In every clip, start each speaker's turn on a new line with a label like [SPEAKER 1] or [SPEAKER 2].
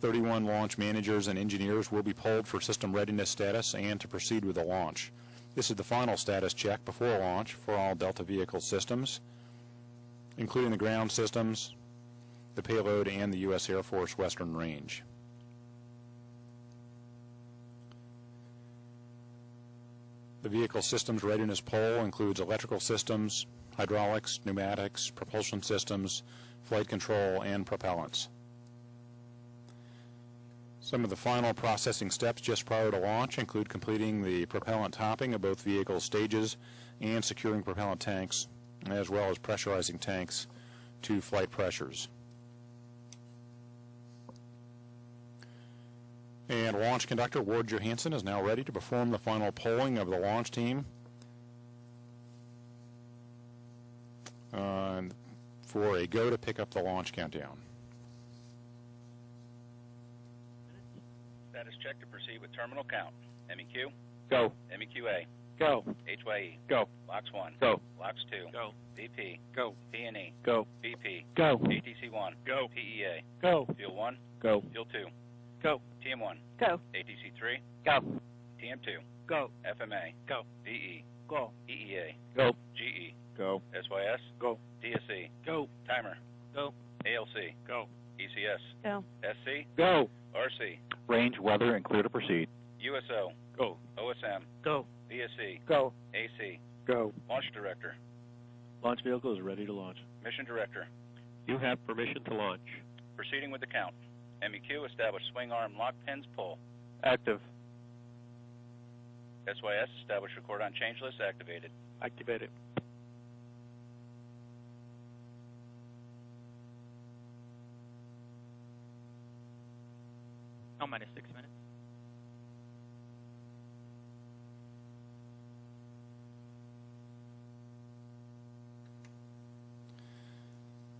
[SPEAKER 1] 31 launch managers and engineers will be polled for system readiness status and to proceed with the launch. This is the final status check before launch for all Delta vehicle systems, including the ground systems, the payload, and the U.S. Air Force Western Range. The vehicle systems readiness poll includes electrical systems, hydraulics, pneumatics, propulsion systems, flight control, and propellants. Some of the final processing steps just prior to launch include completing the propellant topping of both vehicle stages and securing propellant tanks, as well as pressurizing tanks to flight pressures. And launch conductor Ward Johansson is now ready to perform the final polling of the launch team for a go to pick up the launch countdown.
[SPEAKER 2] Status check to proceed with terminal count. MEQ.
[SPEAKER 3] Go.
[SPEAKER 2] MEQA.
[SPEAKER 3] Go.
[SPEAKER 2] HYE.
[SPEAKER 3] Go.
[SPEAKER 2] LOX 1.
[SPEAKER 3] Go.
[SPEAKER 2] LOX 2.
[SPEAKER 3] Go.
[SPEAKER 2] VP.
[SPEAKER 3] Go.
[SPEAKER 2] P&E.
[SPEAKER 3] Go.
[SPEAKER 2] VP.
[SPEAKER 3] Go.
[SPEAKER 2] ATC 1.
[SPEAKER 3] Go.
[SPEAKER 2] PEA.
[SPEAKER 3] Go.
[SPEAKER 2] Fuel 1.
[SPEAKER 3] Go.
[SPEAKER 2] Fuel 2.
[SPEAKER 3] Go.
[SPEAKER 2] TM1.
[SPEAKER 4] Go.
[SPEAKER 2] ATC 3.
[SPEAKER 3] Go.
[SPEAKER 2] TM2.
[SPEAKER 3] Go.
[SPEAKER 2] FMA.
[SPEAKER 3] Go.
[SPEAKER 2] DE.
[SPEAKER 3] Go.
[SPEAKER 2] EEA.
[SPEAKER 3] Go.
[SPEAKER 2] GE.
[SPEAKER 3] Go.
[SPEAKER 2] SYS.
[SPEAKER 3] Go.
[SPEAKER 2] DSC.
[SPEAKER 3] Go.
[SPEAKER 2] Timer.
[SPEAKER 3] Go.
[SPEAKER 2] ALC.
[SPEAKER 3] Go.
[SPEAKER 4] Go.
[SPEAKER 2] ECS. SC.
[SPEAKER 3] Go.
[SPEAKER 2] RC.
[SPEAKER 3] Range, weather, and clear to proceed.
[SPEAKER 2] USO.
[SPEAKER 3] Go.
[SPEAKER 2] OSM.
[SPEAKER 3] Go.
[SPEAKER 2] VSC.
[SPEAKER 3] Go.
[SPEAKER 2] AC.
[SPEAKER 3] Go.
[SPEAKER 2] Launch Director.
[SPEAKER 3] Launch vehicle is ready to launch.
[SPEAKER 2] Mission Director.
[SPEAKER 3] You have permission to launch.
[SPEAKER 2] Proceeding with the count. MEQ, establish swing arm lock pins pull.
[SPEAKER 3] Active.
[SPEAKER 2] SYS, establish record on change list activated.
[SPEAKER 3] Activated.
[SPEAKER 4] Oh, minus 6 minutes.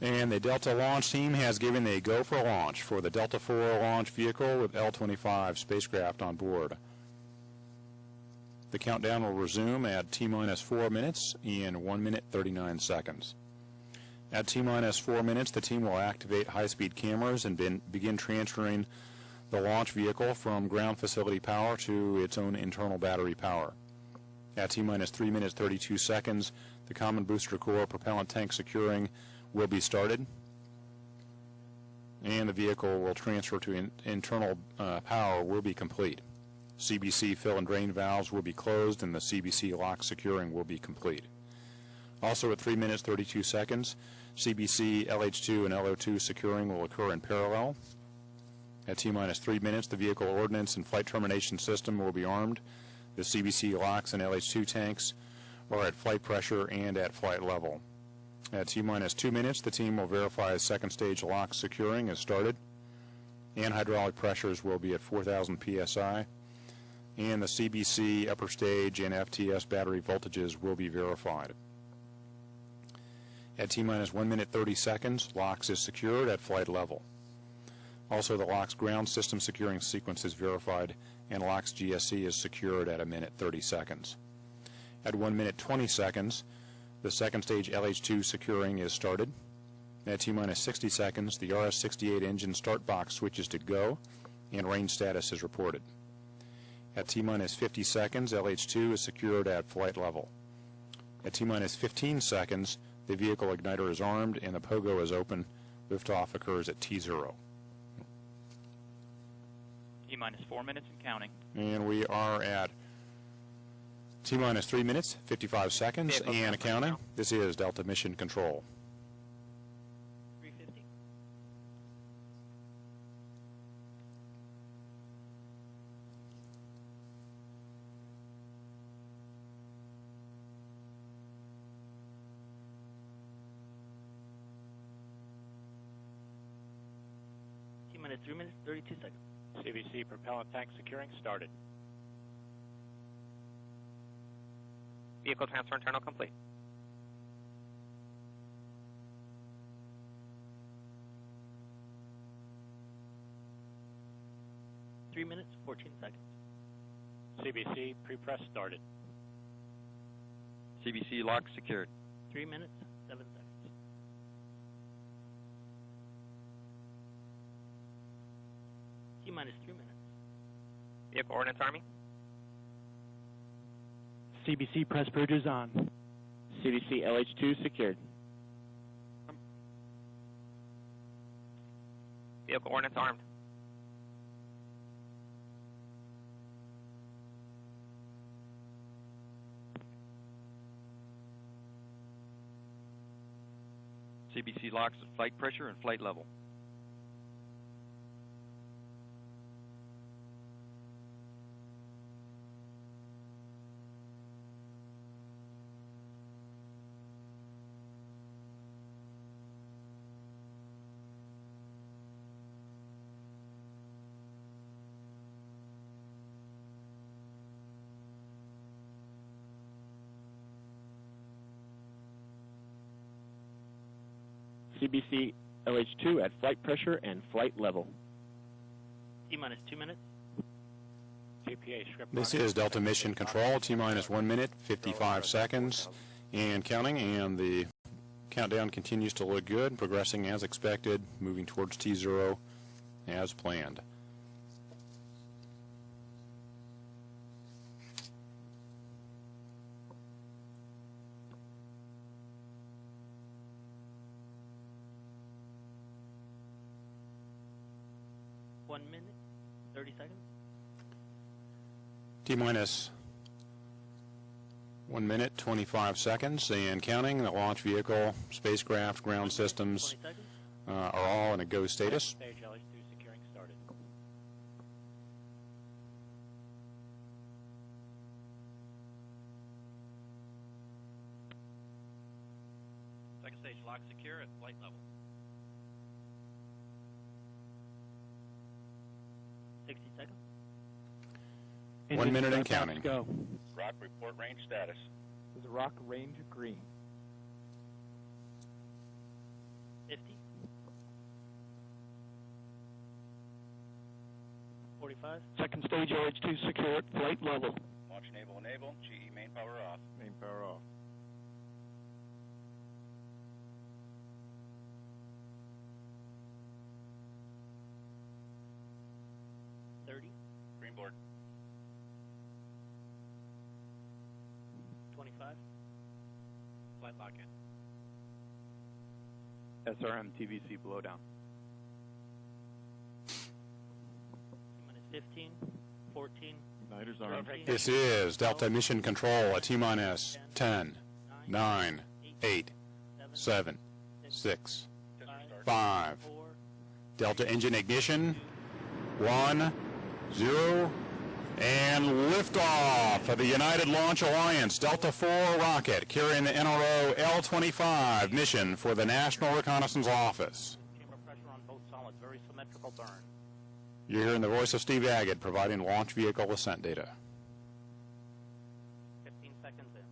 [SPEAKER 1] And the Delta launch team has given a go for launch for the Delta IV launch vehicle with L-25 spacecraft on board. The countdown will resume at T-minus 4 minutes and 1 minute 39 seconds. At T-minus 4 minutes, the team will activate high-speed cameras and begin transferring the launch vehicle from ground facility power to its own internal battery power. At T-minus 3 minutes 32 seconds, the common booster core propellant tank securing will be started, and the vehicle will transfer to internal power will be complete. CBC fill and drain valves will be closed, and the CBC lock securing will be complete. Also at 3 minutes 32 seconds, CBC, LH2, and LO2 securing will occur in parallel. At T-minus 3 minutes, the vehicle ordnance and flight termination system will be armed. The CBC locks and LH2 tanks are at flight pressure and at flight level. At T-minus 2 minutes, the team will verify second stage lock securing is started, and hydraulic pressures will be at 4,000 psi, and the CBC upper stage and FTS battery voltages will be verified. At T-minus 1 minute 30 seconds, LOX is secured at flight level. Also, the LOX ground system securing sequence is verified, and LOX GSC is secured at 1 minute 30 seconds. At 1 minute 20 seconds, the second stage LH2 securing is started. At T-minus 60 seconds, the RS-68 engine start box switches to go, and range status is reported. At T-minus 50 seconds, LH2 is secured at flight level. At T-minus 15 seconds, the vehicle igniter is armed and the pogo is open. Liftoff occurs at T0.
[SPEAKER 4] T-minus 4 minutes and counting.
[SPEAKER 1] And we are at T-minus 3 minutes, 55 seconds, and counting. This is Delta Mission Control.
[SPEAKER 4] 350. T-minus 3 minutes, 32 seconds.
[SPEAKER 3] CVC propellant tank securing started.
[SPEAKER 5] Vehicle transfer internal complete.
[SPEAKER 4] Three minutes, 14 seconds.
[SPEAKER 3] CVC pre-press started.
[SPEAKER 5] CBC lock secured.
[SPEAKER 4] 3 minutes, 7 seconds. T-minus 3 minutes.
[SPEAKER 5] Vehicle Ordnance Army.
[SPEAKER 6] CBC press bridges on.
[SPEAKER 7] CBC LH2 secured.
[SPEAKER 5] Vehicle Ordnance armed.
[SPEAKER 8] CBC locks at flight pressure and flight level.
[SPEAKER 7] CBC LH2 at flight pressure and flight level.
[SPEAKER 4] T-minus 2 minutes.
[SPEAKER 3] GPA script.
[SPEAKER 1] This is Delta Mission Control, T-minus 1 minute, 55 seconds, and counting, and the countdown continues to look good, progressing as expected, moving towards T0 as planned.
[SPEAKER 4] One minute, 30 seconds.
[SPEAKER 1] T-minus 1 minute, 25 seconds, and counting. The launch vehicle, spacecraft, ground systems
[SPEAKER 4] 20 seconds.
[SPEAKER 1] are all in a go status.
[SPEAKER 3] Stage LH2 securing started.
[SPEAKER 8] Second stage lock secure at flight level.
[SPEAKER 4] 60 seconds.
[SPEAKER 1] 1 minute and counting.
[SPEAKER 6] Go.
[SPEAKER 2] Rock report range status.
[SPEAKER 7] There's a rock range green.
[SPEAKER 4] 50. 45.
[SPEAKER 6] Second stage LH2 secure at flight level.
[SPEAKER 2] Launch enable. GE main power off.
[SPEAKER 7] Main power off.
[SPEAKER 4] 30.
[SPEAKER 2] Green board.
[SPEAKER 4] 25.
[SPEAKER 3] Flight lock in.
[SPEAKER 7] SRM TVC blowdown.
[SPEAKER 4] T-minus 15. 14.
[SPEAKER 7] Igniters armed.
[SPEAKER 4] 13,
[SPEAKER 1] This is Delta Mission Control at T-minus 10, 9, 8, 7, 6, 5.
[SPEAKER 4] 4.
[SPEAKER 1] Delta engine ignition, 1, 0, and liftoff of the United Launch Alliance Delta IV rocket carrying the NRO L-25 mission for the National Reconnaissance Office.
[SPEAKER 4] Chamber pressure on both solids. Very symmetrical burn.
[SPEAKER 1] You're hearing the voice of Steve Agate providing launch vehicle ascent data.
[SPEAKER 4] 15 seconds in.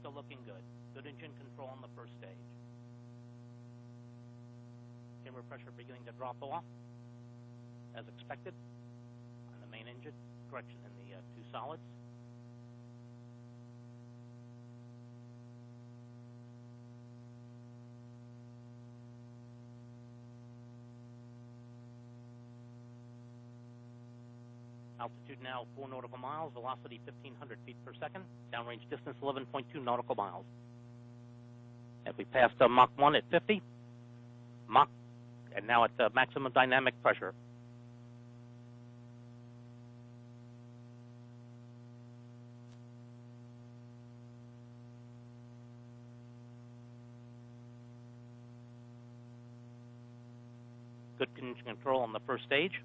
[SPEAKER 4] Still looking good. Good engine control on the first stage. Chamber pressure beginning to drop off, as expected, on the main engine. Correction in the two solids. Altitude now 4 nautical miles, velocity 1,500 feet per second, downrange distance 11.2 nautical miles. If we passed Mach 1 at 50, Mach, and now at maximum dynamic pressure. Good engine control on the first stage.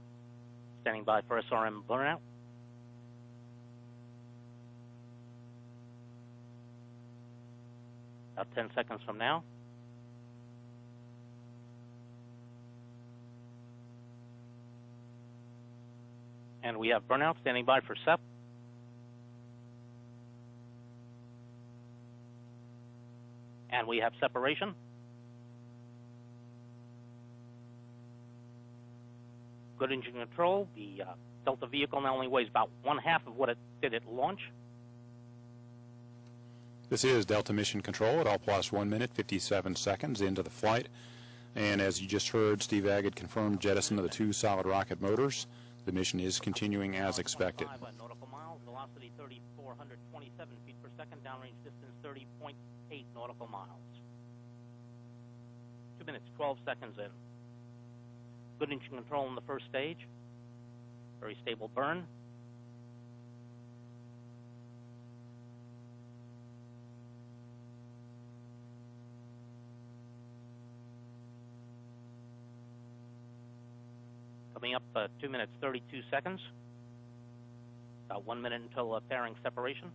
[SPEAKER 4] Standing by for SRM burnout. About 10 seconds from now. And we have burnout standing by for SEP. And we have separation. Good engine control. The Delta vehicle now only weighs about 1/2 of what it did at launch.
[SPEAKER 1] This is Delta Mission Control at L+ 1 minute 57 seconds into the flight. And as you just heard, Steve Agate confirmed jettison of the 2 solid rocket motors. The mission is continuing as expected.
[SPEAKER 4] 25 nautical miles, velocity 3,427 feet per second, downrange distance 30.8 nautical miles. 2 minutes, 12 seconds in. Good engine control in the first stage. Very stable burn. Coming up 2 minutes, 32 seconds. About 1 minute until pairing separation.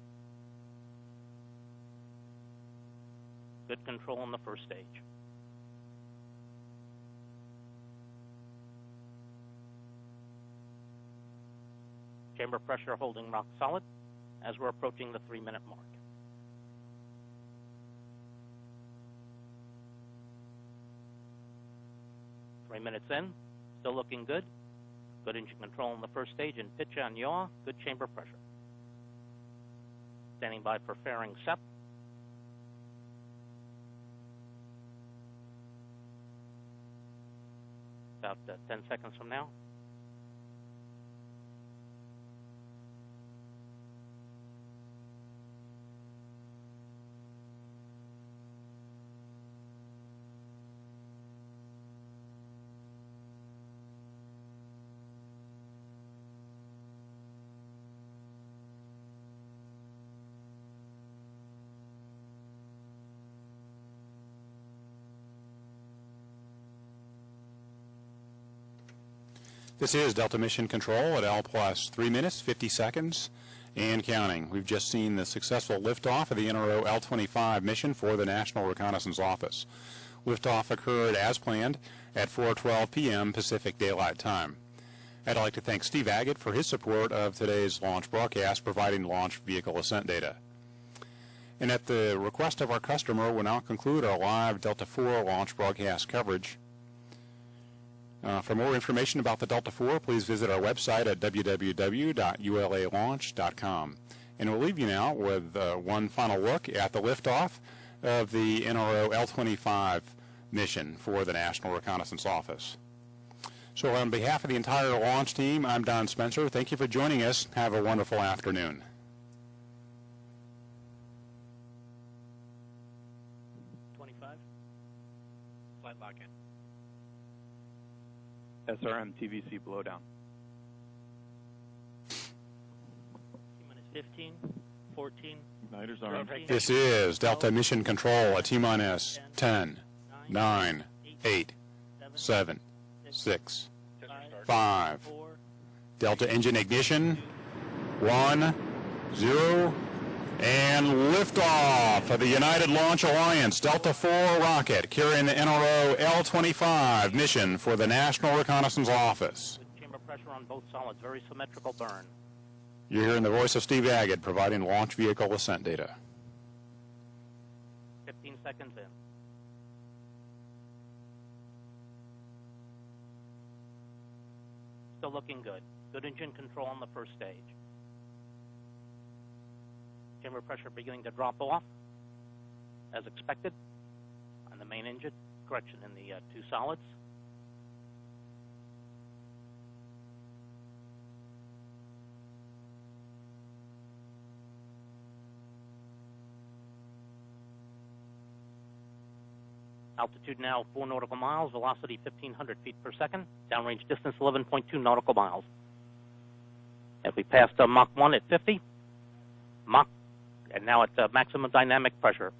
[SPEAKER 4] Good control in the first stage. Chamber pressure holding rock solid as we're approaching the 3-minute mark. Three minutes in, still looking good. Good engine control in the first stage and pitch on yaw, good chamber pressure. Standing by for fairing SEP. About 10 seconds from now.
[SPEAKER 1] This is Delta Mission Control at L+ 3 minutes 50 seconds and counting. We've just seen the successful liftoff of the NRO L-25 mission for the National Reconnaissance Office. Liftoff occurred as planned at 4:12 p.m. Pacific Daylight Time. I'd like to thank Steve Agate for his support of today's launch broadcast, providing launch vehicle ascent data. And at the request of our customer, we'll now conclude our live Delta IV launch broadcast coverage. For more information about the Delta IV, please visit our website at www.ulalaunch.com. And we'll leave you now with one final look at the liftoff of the NRO L-25 mission for the National Reconnaissance Office. So on behalf of the entire launch team, I'm Don Spencer. Thank you for joining us. Have a wonderful afternoon.
[SPEAKER 3] 25. Flight lock in.
[SPEAKER 9] SRM TVC blowdown.
[SPEAKER 3] T-minus 15, 14,
[SPEAKER 9] Igniters armed.
[SPEAKER 3] 13,
[SPEAKER 1] This is Delta Mission Control at T-minus 10, 9, 8, 7, 6, 5.
[SPEAKER 3] 4,
[SPEAKER 1] Delta engine ignition, 1, 0, and liftoff of the United Launch Alliance Delta IV rocket carrying the NRO L-25 mission for the National Reconnaissance Office.
[SPEAKER 4] Good chamber pressure on both solids, very symmetrical burn.
[SPEAKER 1] You're hearing the voice of Steve Agate providing launch vehicle ascent data.
[SPEAKER 4] 15 seconds in. Still looking good. Good engine control on the first stage. Chamber pressure beginning to drop off, as expected, on the main engine. Correction in the 2 solids. Altitude now 4 nautical miles, velocity 1,500 feet per second, downrange distance 11.2 nautical miles. If we passed Mach 1 at 50, Mach, and now at maximum dynamic pressure.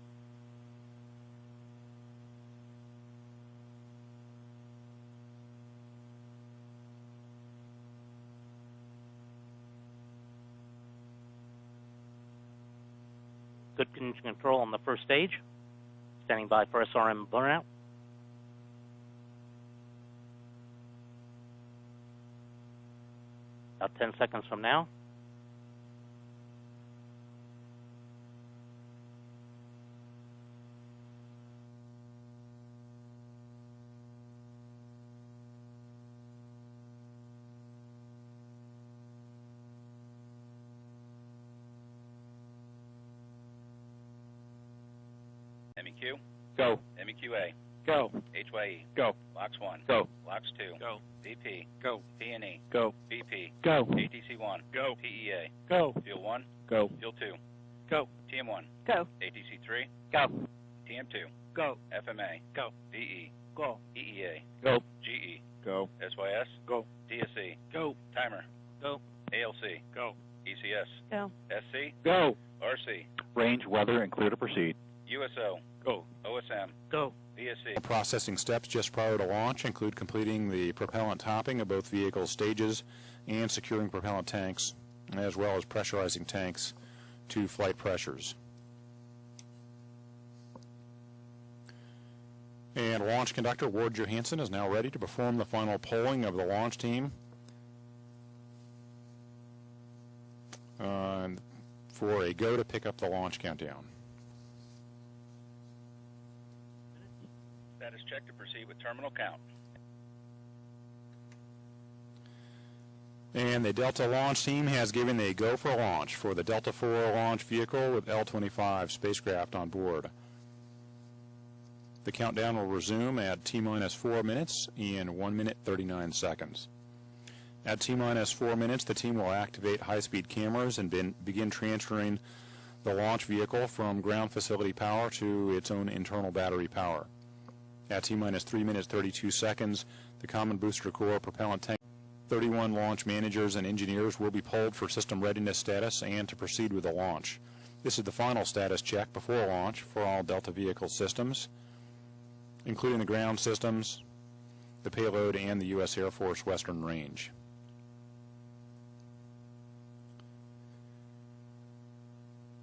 [SPEAKER 4] Good engine control on the first stage. Standing by for SRM burnout. About 10 seconds from now.
[SPEAKER 2] MEQ,
[SPEAKER 7] Go.
[SPEAKER 2] MEQA,
[SPEAKER 7] Go.
[SPEAKER 2] HYE,
[SPEAKER 7] Go.
[SPEAKER 2] LOX 1,
[SPEAKER 7] Go.
[SPEAKER 2] LOX 2,
[SPEAKER 8] Go.
[SPEAKER 2] VP,
[SPEAKER 8] Go.
[SPEAKER 2] P&E,
[SPEAKER 7] Go.
[SPEAKER 2] VP,
[SPEAKER 6] Go.
[SPEAKER 2] ATC 1,
[SPEAKER 8] Go.
[SPEAKER 2] PEA,
[SPEAKER 6] Go.
[SPEAKER 2] Fuel 1,
[SPEAKER 7] Go.
[SPEAKER 2] Fuel 2,
[SPEAKER 8] Go.
[SPEAKER 2] TM1,
[SPEAKER 10] Go.
[SPEAKER 2] ATC 3,
[SPEAKER 4] Go.
[SPEAKER 2] TM2,
[SPEAKER 8] Go.
[SPEAKER 2] FMA,
[SPEAKER 8] Go.
[SPEAKER 2] DE,
[SPEAKER 8] Go.
[SPEAKER 2] EEA,
[SPEAKER 7] Go.
[SPEAKER 2] GE,
[SPEAKER 7] Go.
[SPEAKER 2] SYS,
[SPEAKER 8] Go.
[SPEAKER 2] DSC,
[SPEAKER 8] Go.
[SPEAKER 2] Timer,
[SPEAKER 8] Go.
[SPEAKER 2] ALC,
[SPEAKER 8] Go.
[SPEAKER 2] ECS,
[SPEAKER 10] Go.
[SPEAKER 2] SC,
[SPEAKER 7] Go.
[SPEAKER 2] RC,
[SPEAKER 9] Range, weather, and clear to proceed.
[SPEAKER 2] USO,
[SPEAKER 8] Go.
[SPEAKER 2] OSM,
[SPEAKER 8] Go.
[SPEAKER 2] VSC.
[SPEAKER 1] Processing steps just prior to launch include completing the propellant topping of both vehicle stages and securing propellant tanks, as well as pressurizing tanks to flight pressures. And launch conductor Ward Johansson is now ready to perform the final polling of the launch team for a go to pick up the launch countdown.
[SPEAKER 2] Status check to proceed with terminal count.
[SPEAKER 1] And the Delta launch team has given a go for launch for the Delta IV launch vehicle with L-25 spacecraft on board. The countdown will resume at T-minus 4 minutes and 1 minute 39 seconds. At T-minus 4 minutes, the team will activate high-speed cameras and begin transferring the launch vehicle from ground facility power to its own internal battery power. At T-minus 3 minutes 32 seconds, the Common Booster Core propellant tank 31 launch managers and engineers will be polled for system readiness status and to proceed with the launch. This is the final status check before launch for all Delta vehicle systems, including the ground systems, the payload, and the U.S. Air Force Western Range.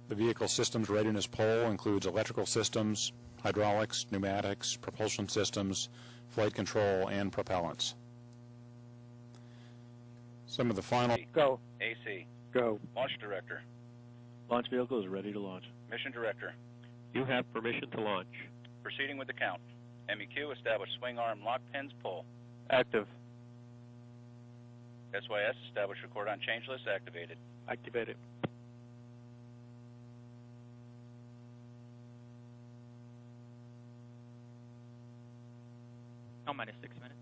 [SPEAKER 1] The vehicle systems readiness poll includes electrical systems, hydraulics, pneumatics, propulsion systems, flight control, and propellants. Some of the final...
[SPEAKER 7] Go.
[SPEAKER 2] AC,
[SPEAKER 7] Go.
[SPEAKER 2] Launch Director,
[SPEAKER 7] Launch vehicle is ready to launch.
[SPEAKER 2] Mission Director.
[SPEAKER 7] You have permission to launch.
[SPEAKER 2] Proceeding with the count. MEQ, establish swing arm lock pins pull.
[SPEAKER 7] Active.
[SPEAKER 2] SYS, establish record on change list activated.
[SPEAKER 7] Activated.
[SPEAKER 3] L minus 6 minutes.